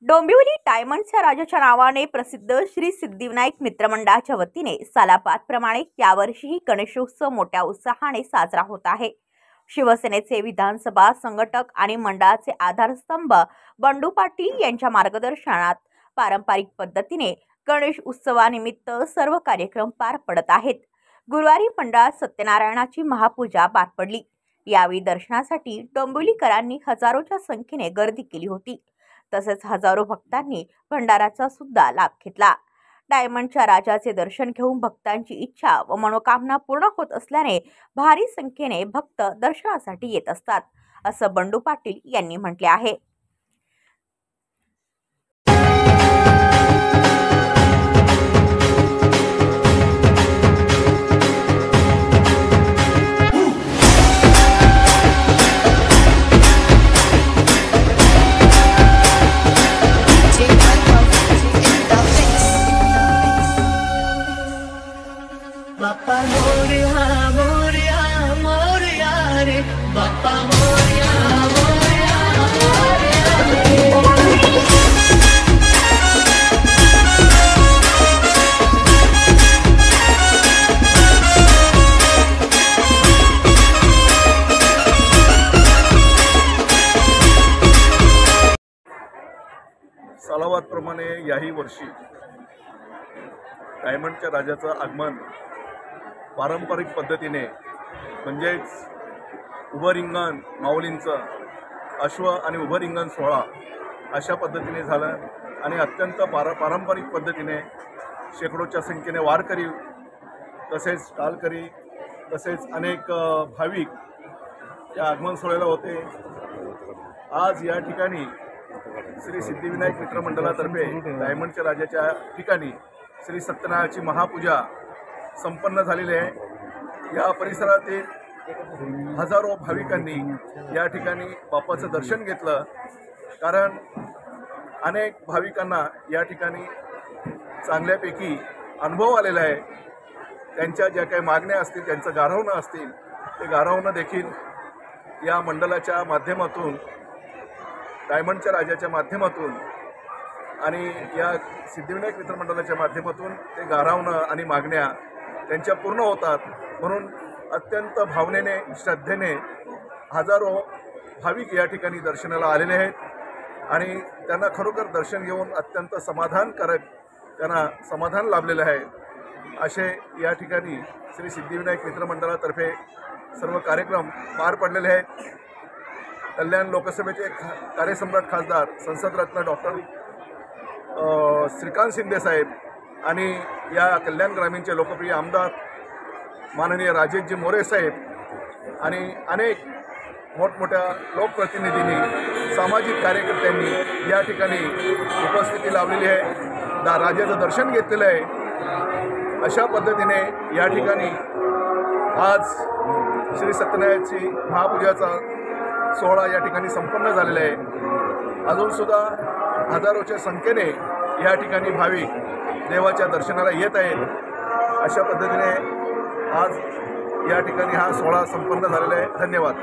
डोंबिवली डायमंडच्या राजाच्या नावाने प्रसिद्ध श्री सिद्धिविनायक मित्रमंडळाच्या वतीने सालाबादप्रमाणे यावर्षीही गणेशोत्सव मोठ्या उत्साहाने साजरा होत आहे। शिवसेनेचे विधानसभा संघटक आणि मंडळाचे आधारस्तंभ बंडू पाटील यांच्या मार्गदर्शनात पारंपरिक पद्धतीने गणेश उत्सवानिमित्त सर्व कार्यक्रम पार पडत आहेत। गुरुवारी मंडळात सत्यनारायणाची महापूजा पार पडली। यावेळी दर्शनासाठी डोंबिवलीकरांनी हजारोच्या संख्येने गर्दी केली होती। तसेच हजारो भक्तांनी भंडाराचा सुद्धा लाभ घेतला। डायमंडच्या राजाचे दर्शन घेऊन भक्तांची इच्छा व मनोकामना पूर्ण होत असल्याने भारी संख्येने भक्त दर्शनासाठी येत असतात, असं बंडू पाटील यांनी म्हटले आहे। बाप्पा मोरया मोरया मोरया रे बाप्पा मोरया मोरया मोरया सालाबादप्रमाणे याही वर्षी डायमंडच्या राजाचं आगमन पारंपरिक पद्धतीने म्हणजेच उभं रिंगण माऊलींचं अश्व आणि उभं रिंगण सोहळा अशा पद्धतीने झालं आणि अत्यंत पारंपरिक पद्धतीने शेकडोच्या संख्येने वारकरी तसेच टालकरी तसेच अनेक भाविक या आगमन सोहळ्याला होते। आज या ठिकाणी श्री सिद्धिविनायक मित्रमंडळातर्फे डायमंडच्या राजाच्या ठिकाणी श्री सत्यनारायणाची महापूजा संपन्न झालेली आहे। या परिसरातील हजारो भाविकांनी या ठिकाणी बाप्पाचं दर्शन घेतलं, कारण अनेक भाविकांना या ठिकाणी चांगल्यापैकी अनुभव आलेला आहे। त्यांच्या ज्या काही मागण्या असतील, त्यांचं गारवणं असतील, ते गारवणं देखील या मंडळाच्या माध्यमातून डायमंडच्या राजाच्या माध्यमातून आणि या सिद्धिविनायक मित्रमंडळाच्या माध्यमातून ते गारवणं आणि मागण्या त्यांच्या पूर्ण होतात। म्हणून अत्यंत भावनेने श्रद्धेने हजारो भाविक या ठिकाणी दर्शनाला आलेले आहेत आणि त्यांना खरोखर दर्शन घेऊन अत्यंत समाधानकारक त्यांना समाधान लाभलेलं आहे। असे या ठिकाणी श्री सिद्धिविनायक मित्रमंडळातर्फे सर्व कार्यक्रम पार पडलेले आहेत। कल्याण लोकसभेचे कार्यसम्राट खासदार संसदरत्न डॉक्टर श्रीकांत शिंदे साहेब आणि या कल्याण ग्रामीणचे लोकप्रिय आमदार माननीय राजेशजी मोरे साहेब आणि अनेक मोठमोठ्या लोकप्रतिनिधींनी सामाजिक कार्यकर्त्यांनी या ठिकाणी उपस्थिती लावलेली आहे। राजाचं दर्शन घेतलेलं आहे। अशा पद्धतीने या ठिकाणी आज श्री सत्यनारायणाची महापूजाचा सोहळा या ठिकाणी संपन्न झालेला आहे। अजूनसुद्धा हजारोच्या संख्येने या ठिकाणी भाविक देवाच्या दर्शनाला येत आहेत। अशा पद्धतीने आज या ठिकाणी हा सोहळा संपन्न झालेला आहे। धन्यवाद।